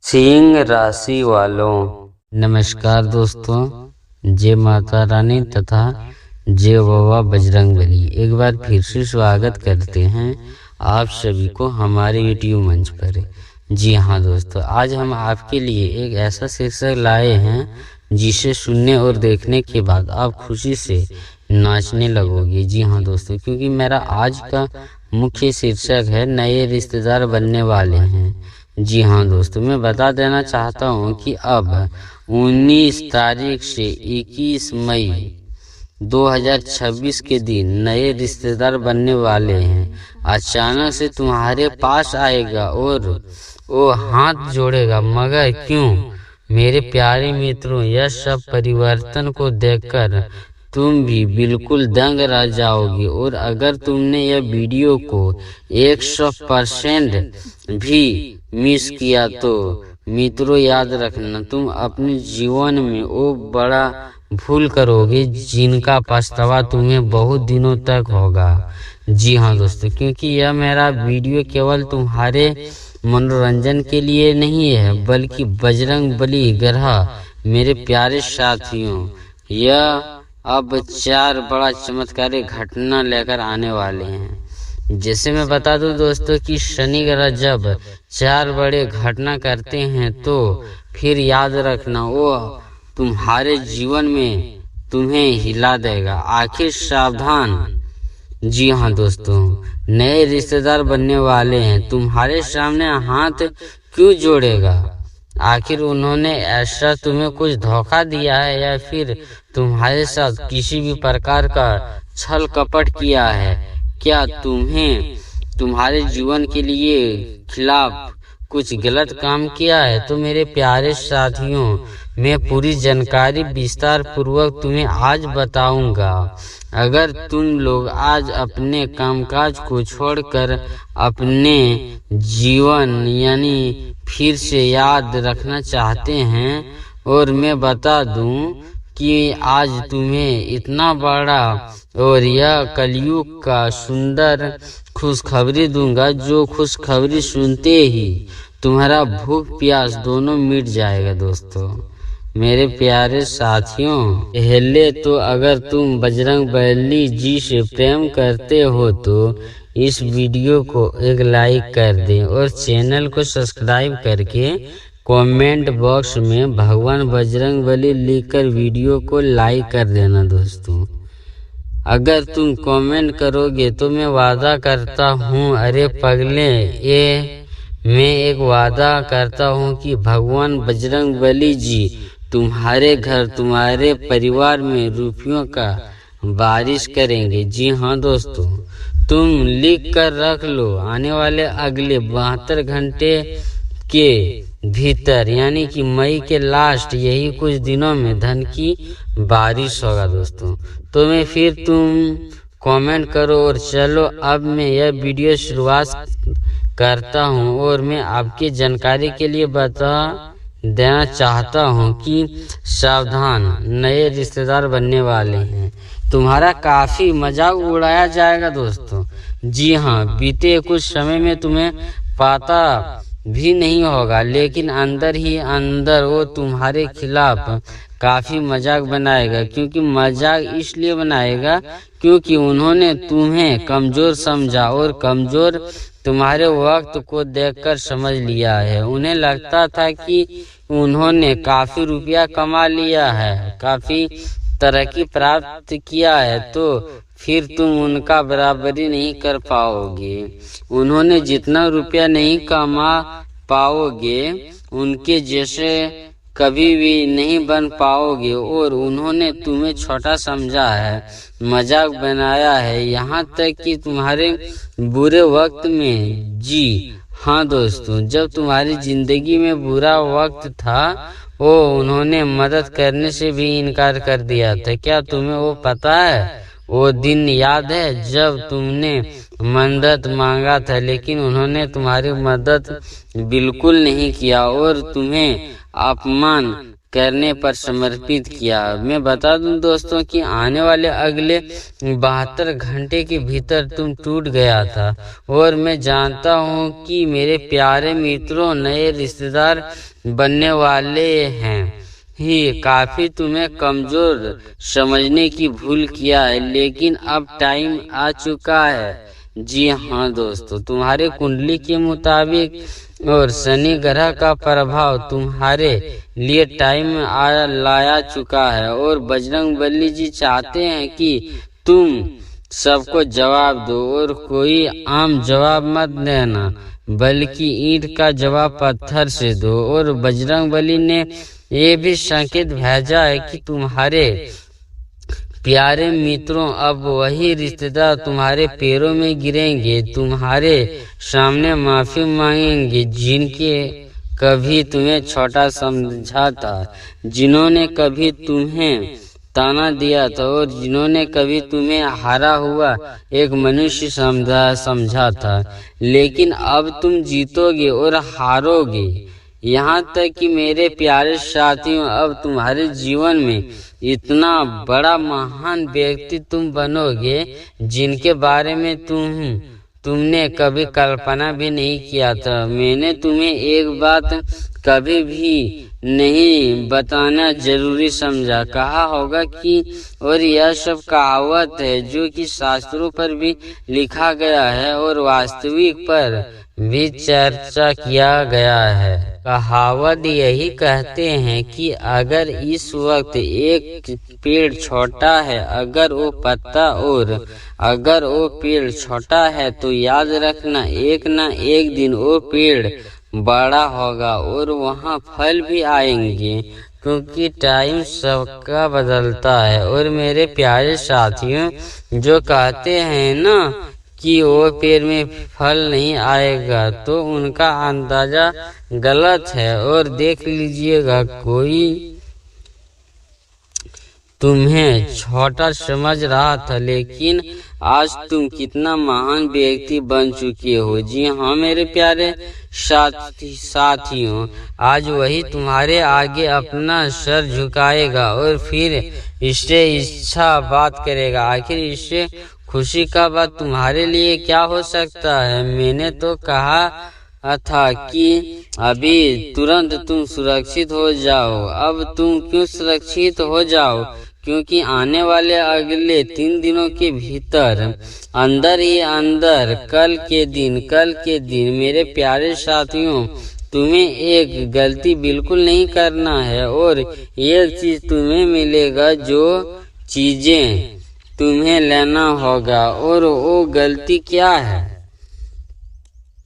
सिंह राशि वालों, नमस्कार दोस्तों। जय माता रानी तथा जय बाबा बजरंगबली। एक बार फिर से स्वागत करते हैं आप सभी को हमारे YouTube मंच पर। जी हाँ दोस्तों, आज हम आपके लिए एक ऐसा शीर्षक लाए हैं जिसे सुनने और देखने के बाद आप खुशी से नाचने लगोगे। जी हाँ दोस्तों, क्योंकि मेरा आज का मुख्य शीर्षक है नए रिश्तेदार बनने वाले हैं। जी हाँ दोस्तों, मैं बता देना चाहता हूँ कि अब 19 तारीख से 21 मई 2026 के दिन नए रिश्तेदार बनने वाले हैं। अचानक से तुम्हारे पास आएगा और वो हाथ जोड़ेगा। मगर क्यों मेरे प्यारे मित्रों, यह सब परिवर्तन को देखकर तुम भी बिल्कुल दंग रह जाओगे। और अगर तुमने यह वीडियो को 100% भी मिस किया तो मित्रों याद रखना, तुम अपने जीवन में वो बड़ा भूल करोगे जिनका पछतावा तुम्हें बहुत दिनों तक होगा। जी हाँ दोस्तों, क्योंकि यह मेरा वीडियो केवल तुम्हारे मनोरंजन के लिए नहीं है, बल्कि बजरंगबली ग्रह मेरे प्यारे साथियों, यह अब 4 बड़ा चमत्कारी घटना लेकर आने वाले हैं। जैसे मैं बता दूं दोस्तों कि शनि ग्रह जब 4 बड़े घटना करते हैं तो फिर याद रखना वो तुम्हारे जीवन में तुम्हें हिला देगा। आखिर सावधान। जी हाँ दोस्तों, नए रिश्तेदार बनने वाले हैं। तुम्हारे सामने हाथ क्यों जोड़ेगा? आखिर उन्होंने ऐसा तुम्हें कुछ धोखा दिया है या फिर तुम्हारे साथ किसी भी प्रकार का छल कपट किया है? क्या तुम्हें तुम्हारे जीवन के लिए खिलाफ कुछ गलत काम किया है? तो मेरे प्यारे साथियों, मैं पूरी जानकारी विस्तार पूर्वक तुम्हें आज बताऊंगा। अगर तुम लोग आज अपने कामकाज को छोड़कर अपने जीवन यानी फिर से याद रखना चाहते हैं, और मैं बता दूं कि आज तुम्हें इतना बड़ा और यह कलयुग का सुंदर खुशखबरी दूंगा, जो खुशखबरी सुनते ही तुम्हारा भूख प्यास दोनों मिट जाएगा। दोस्तों मेरे प्यारे साथियों, पहले तो अगर तुम बजरंगबली जी से प्रेम करते हो तो इस वीडियो को एक लाइक कर दें और चैनल को सब्सक्राइब करके कमेंट बॉक्स में भगवान बजरंगबली लिखकर वीडियो को लाइक कर देना। दोस्तों अगर तुम कमेंट करोगे तो मैं वादा करता हूँ, अरे पगले, ये मैं एक वादा करता हूँ कि भगवान बजरंगबली जी तुम्हारे घर तुम्हारे परिवार में रुपयों का बारिश करेंगे। जी हाँ दोस्तों, तुम लिख कर रख लो, आने वाले अगले 72 घंटे के भीतर यानी कि मई के लास्ट यही कुछ दिनों में धन की बारिश होगा। दोस्तों तो मैं फिर तुम कमेंट करो। और चलो अब मैं यह वीडियो शुरुआत करता हूँ और मैं आपकी जानकारी के लिए बता देना चाहता हूँ कि सावधान, नए रिश्तेदार बनने वाले हैं। तुम्हारा काफी मजाक उड़ाया जाएगा दोस्तों। जी हाँ, बीते कुछ समय में तुम्हें पता भी नहीं होगा, लेकिन अंदर ही अंदर वो तुम्हारे खिलाफ काफी मजाक बनाएगा। क्योंकि मजाक इसलिए बनाएगा क्योंकि उन्होंने तुम्हें कमजोर समझा और कमजोर तुम्हारे वक्त को देखकर समझ लिया है। उन्हें लगता था कि उन्होंने काफी रुपया कमा लिया है, काफी तरक्की प्राप्त किया है, तो फिर तुम उनका बराबरी नहीं कर पाओगे। उन्होंने जितना रुपया नहीं कमा पाओगे उनके जैसे कभी भी नहीं बन पाओगे। और उन्होंने तुम्हें छोटा समझा है, मजाक बनाया है, यहाँ तक कि तुम्हारे बुरे वक्त में। जी हाँ दोस्तों, जब तुम्हारी जिंदगी में बुरा वक्त था वो उन्होंने मदद करने से भी इनकार कर दिया था। क्या तुम्हें वो पता है? वो दिन याद है जब तुमने मदद मांगा था लेकिन उन्होंने तुम्हारी मदद बिल्कुल नहीं किया और तुम्हें अपमान करने पर समर्पित किया। मैं बता दूं दोस्तों कि आने वाले अगले 72 घंटे के भीतर तुम टूट गया था, और मैं जानता हूं कि मेरे प्यारे मित्रों नए रिश्तेदार बनने वाले हैं ही काफी तुम्हें कमजोर समझने की भूल किया है, लेकिन अब टाइम आ चुका है। जी हाँ दोस्तों, तुम्हारे कुंडली के मुताबिक और शनि ग्रह का प्रभाव तुम्हारे लिए टाइम लाया चुका है, और बजरंगबली जी चाहते हैं कि तुम सबको जवाब दो, और कोई आम जवाब मत देना बल्कि ईंट का जवाब पत्थर से दो। और बजरंगबली ने ये भी संकेत भेजा है कि तुम्हारे प्यारे मित्रों अब वही रिश्तेदार तुम्हारे पैरों में गिरेंगे, तुम्हारे सामने माफी मांगेंगे जिनके कभी तुम्हें छोटा समझा था, जिन्होंने कभी तुम्हें ताना दिया था, और जिन्होंने कभी तुम्हें हारा हुआ एक मनुष्य समझा था। लेकिन अब तुम जीतोगे और हारोगे। यहाँ तक कि मेरे प्यारे साथियों, अब तुम्हारे जीवन में इतना बड़ा महान व्यक्ति तुम बनोगे जिनके बारे में तुमने कभी कल्पना भी नहीं किया था। मैंने तुम्हें एक बात कभी भी नहीं बताना जरूरी समझा। कहा होगा कि, और यह सब कहावत है जो कि शास्त्रों पर भी लिखा गया है और वास्तविक पर भी चर्चा किया गया है। कहावत यही कहते हैं कि अगर इस वक्त एक पेड़ छोटा है, अगर वो पत्ता और अगर वो पेड़ छोटा है, तो याद रखना एक न एक दिन वो पेड़ बड़ा होगा और वहाँ फल भी आएंगे, क्योंकि टाइम सबका बदलता है। और मेरे प्यारे साथियों, जो कहते हैं ना कि वो पेड़ में फल नहीं आएगा, तो उनका अंदाजा गलत है। और देख लीजिएगा, कोई तुम्हें छोटा समझ रहा था, लेकिन आज तुम कितना महान व्यक्ति बन चुके हो। जी हाँ मेरे प्यारे साथियों, आज वही तुम्हारे आगे अपना सर झुकाएगा और फिर इससे इच्छा बात करेगा। आखिर इससे खुशी का बात तुम्हारे लिए क्या हो सकता है? मैंने तो कहा था कि अभी तुरंत तुम सुरक्षित हो जाओ। अब तुम क्यों सुरक्षित हो जाओ? क्योंकि आने वाले अगले 3 दिनों के भीतर अंदर ही अंदर कल के दिन मेरे प्यारे साथियों, तुम्हें एक गलती बिल्कुल नहीं करना है, और एक चीज तुम्हें मिलेगा, जो चीजें तुम्हें लेना होगा। और वो गलती क्या है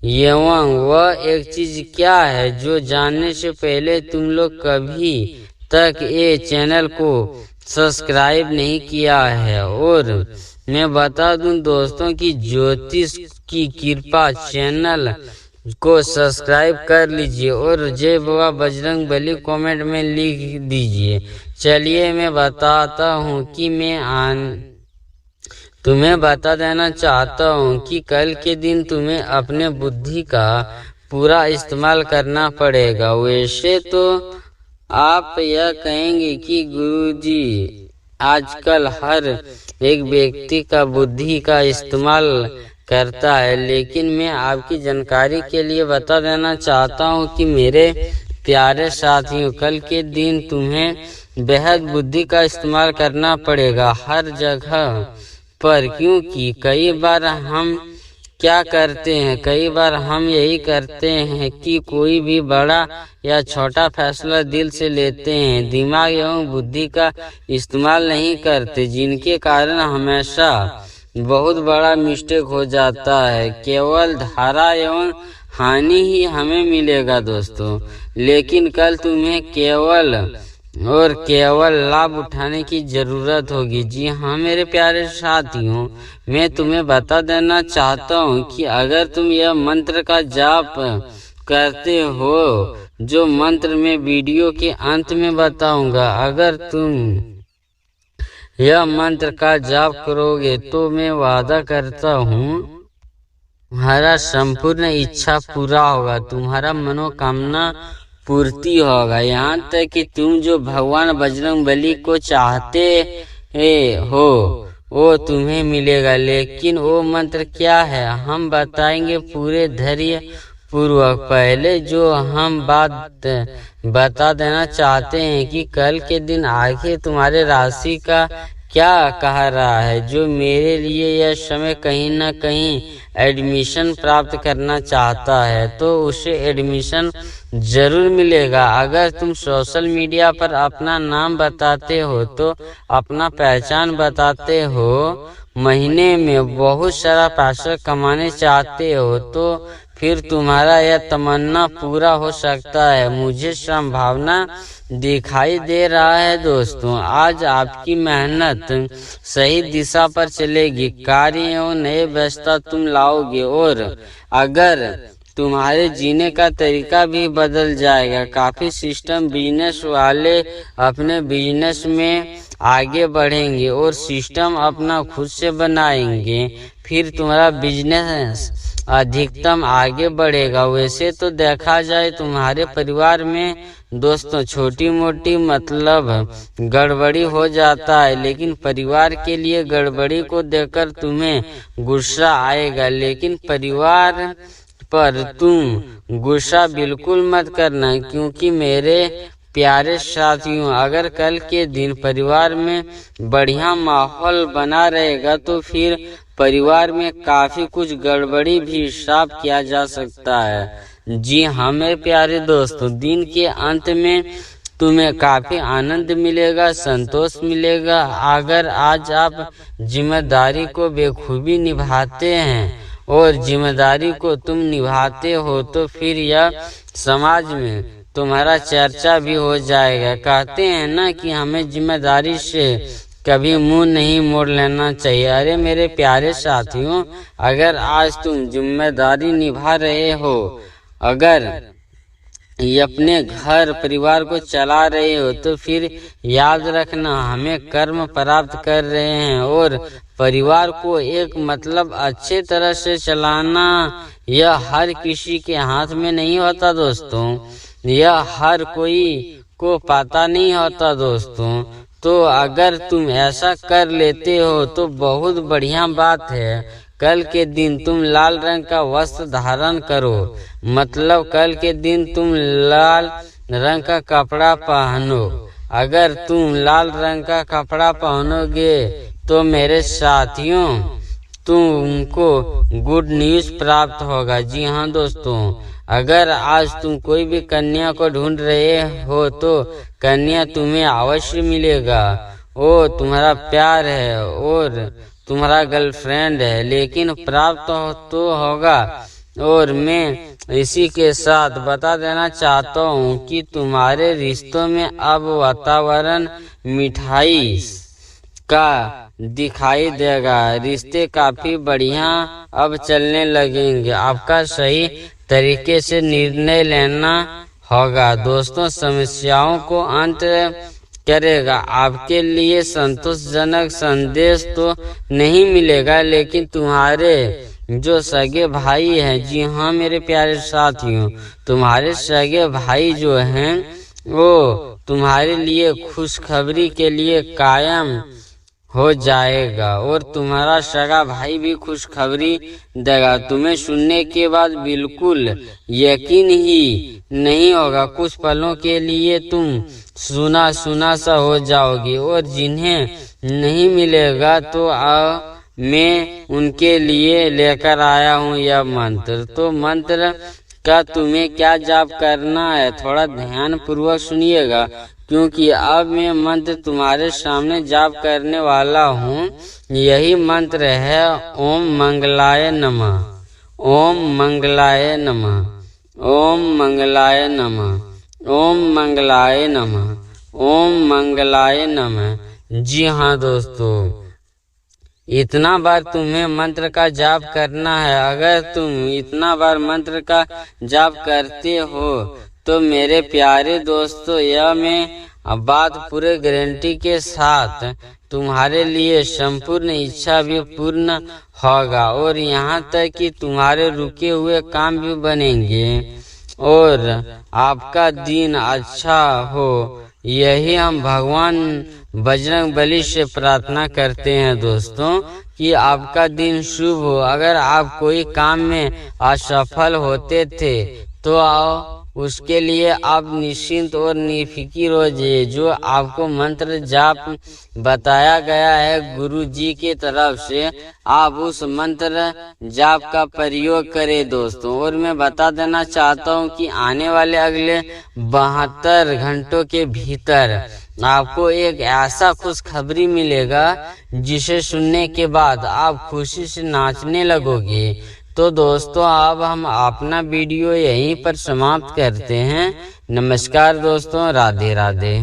एवं वह एक चीज क्या है, जो जानने से पहले तुम लोग कभी तक ये चैनल को सब्सक्राइब नहीं किया है। और मैं बता दूं दोस्तों कि ज्योतिष की कृपा चैनल को सब्सक्राइब कर लीजिए और जय बाबा बजरंग बली कमेंट में लिख दीजिए। चलिए मैं बताता हूँ कि मैं तुम्हें बता देना चाहता हूँ कि कल के दिन तुम्हें अपने बुद्धि का पूरा इस्तेमाल करना पड़ेगा। वैसे तो आप यह कहेंगे कि गुरुजी आजकल हर एक व्यक्ति का बुद्धि का इस्तेमाल करता है, लेकिन मैं आपकी जानकारी के लिए बता देना चाहता हूँ कि मेरे प्यारे साथियों, कल के दिन तुम्हें बेहद बुद्धि का इस्तेमाल करना पड़ेगा हर जगह पर। क्योंकि कई बार हम क्या करते हैं, कई बार हम यही करते हैं कि कोई भी बड़ा या छोटा फैसला दिल से लेते हैं, दिमाग एवं बुद्धि का इस्तेमाल नहीं करते, जिनके कारण हमेशा बहुत बड़ा मिस्टेक हो जाता है। केवल धारा एवं हानि ही हमें मिलेगा दोस्तों, लेकिन कल तुम्हें केवल लाभ उठाने की जरूरत होगी। जी हाँ मेरे प्यारे साथियों, मैं तुम्हें बता देना चाहता हूँ कि अगर तुम यह मंत्र का जाप करते हो, जो मंत्र मैं वीडियो के अंत में बताऊंगा, अगर तुम यह मंत्र का जाप करोगे तो मैं वादा करता हूँ तुम्हारा संपूर्ण इच्छा पूरा होगा, तुम्हारा मनोकामना पूर्ति होगा। यहाँ तक कि तुम जो भगवान बजरंगबली को चाहते हो वो तुम्हें मिलेगा। लेकिन वो मंत्र क्या है हम बताएंगे पूरे धैर्य पूर्वक। पहले जो हम बात बता देना चाहते हैं कि कल के दिन आखिर तुम्हारे राशि का क्या कह रहा है। जो मेरे लिए यह समय कहीं न कहीं एडमिशन प्राप्त करना चाहता है तो उसे एडमिशन जरूर मिलेगा। अगर तुम सोशल मीडिया पर अपना नाम बताते हो तो अपना पहचान बताते हो, महीने में बहुत सारा पैसा कमाने चाहते हो तो फिर तुम्हारा यह तमन्ना पूरा हो सकता है। मुझे संभावना दिखाई दे रहा है दोस्तों। आज आपकी मेहनत सही दिशा पर चलेगी, कार्य एवं नए व्यवस्था तुम लाओगे और अगर तुम्हारे जीने का तरीका भी बदल जाएगा। काफी सिस्टम बिजनेस वाले अपने बिजनेस में आगे बढ़ेंगे और सिस्टम अपना खुद से बनाएंगे, फिर तुम्हारा बिजनेस अधिकतम आगे बढ़ेगा। वैसे तो देखा जाए तुम्हारे परिवार में दोस्तों छोटी मोटी मतलब गड़बड़ी हो जाता है, लेकिन परिवार के लिए गड़बड़ी को देखकर तुम्हें गुस्सा आएगा। लेकिन परिवार पर तुम गुस्सा बिल्कुल मत करना, क्योंकि मेरे प्यारे साथियों अगर कल के दिन परिवार में बढ़िया माहौल बना रहेगा तो फिर परिवार में काफी कुछ गड़बड़ी भी साफ किया जा सकता है। जी हाँ मेरे प्यारे दोस्तों, दिन के अंत में तुम्हें काफी आनंद मिलेगा, संतोष मिलेगा। अगर आज आप जिम्मेदारी को बेखूबी निभाते हैं और जिम्मेदारी को तुम निभाते हो तो फिर यह समाज में तुम्हारा चर्चा भी हो जाएगा। कहते हैं ना कि हमें जिम्मेदारी से कभी मुंह नहीं मोड़ लेना चाहिए। अरे मेरे प्यारे साथियों, अगर आज तुम जिम्मेदारी निभा रहे हो, अगर अपने घर परिवार को चला रहे हो तो फिर याद रखना हमें कर्म प्राप्त कर रहे हैं और परिवार को एक मतलब अच्छे तरह से चलाना यह हर किसी के हाथ में नहीं होता दोस्तों। यह हर कोई को पता नहीं होता दोस्तों। तो अगर तुम ऐसा कर लेते हो तो बहुत बढ़िया बात है। कल के दिन तुम लाल रंग का वस्त्र धारण करो, मतलब कल के दिन तुम लाल रंग का कपड़ा पहनो। अगर तुम लाल रंग का कपड़ा पहनोगे तो मेरे साथियों तुमको गुड न्यूज प्राप्त होगा। जी हाँ दोस्तों, अगर आज तुम कोई भी कन्या को ढूंढ रहे हो तो कन्या तुम्हें अवश्य मिलेगा। वो तुम्हारा प्यार है और तुम्हारा गर्लफ्रेंड है, लेकिन प्राप्त तो होगा। और मैं इसी के साथ बता देना चाहता हूँ कि तुम्हारे रिश्तों में अब वातावरण मिठाई का दिखाई देगा। रिश्ते काफी बढ़िया अब चलने लगेंगे। आपका सही तरीके से निर्णय लेना होगा दोस्तों। समस्याओं को अंत करेगा। आपके लिए संतोषजनक संदेश तो नहीं मिलेगा, लेकिन तुम्हारे जो सगे भाई हैं, जी हाँ मेरे प्यारे साथियों, तुम्हारे सगे भाई जो हैं वो तुम्हारे लिए खुशखबरी के लिए कायम हो जाएगा और तुम्हारा सगा भाई भी खुशखबरी देगा। तुम्हें सुनने के बाद बिल्कुल यकीन ही नहीं होगा। कुछ पलों के लिए तुम सुना सुना सा हो जाओगे और जिन्हें नहीं मिलेगा तो मैं उनके लिए लेकर आया हूँ यह मंत्र। तो मंत्र का तुम्हें क्या जाप करना है, थोड़ा ध्यान पूर्वक सुनिएगा, क्योंकि अब मैं मंत्र तुम्हारे सामने जाप करने वाला हूँ। यही मंत्र है ओम मंगलाय नमः, ओम मंगलाय नमः, ओम मंगलाय नमः, ओम मंगलाय नमः, ओम मंगलाय नमः। जी हाँ दोस्तों, इतना बार तुम्हें मंत्र का जाप करना है। अगर तुम इतना बार मंत्र का जाप करते हो तो मेरे प्यारे दोस्तों, यह मैं बात पूरे गारंटी के साथ तुम्हारे लिए संपूर्ण इच्छा भी पूर्ण होगा और यहाँ तक कि तुम्हारे रुके हुए काम भी बनेंगे और आपका दिन अच्छा हो, यही हम भगवान बजरंगबली से प्रार्थना करते हैं दोस्तों कि आपका दिन शुभ हो। अगर आप कोई काम में असफल होते थे तो उसके लिए आप निश्चिंत और निफिकिर हो जाइए। जो आपको मंत्र जाप बताया गया है गुरु जी की तरफ से, आप उस मंत्र जाप का प्रयोग करें दोस्तों। और मैं बता देना चाहता हूं कि आने वाले अगले 72 घंटों के भीतर आपको एक ऐसा खुशखबरी मिलेगा जिसे सुनने के बाद आप खुशी से नाचने लगोगे। तो दोस्तों अब हम अपना वीडियो यहीं पर समाप्त करते हैं। नमस्कार दोस्तों, राधे राधे।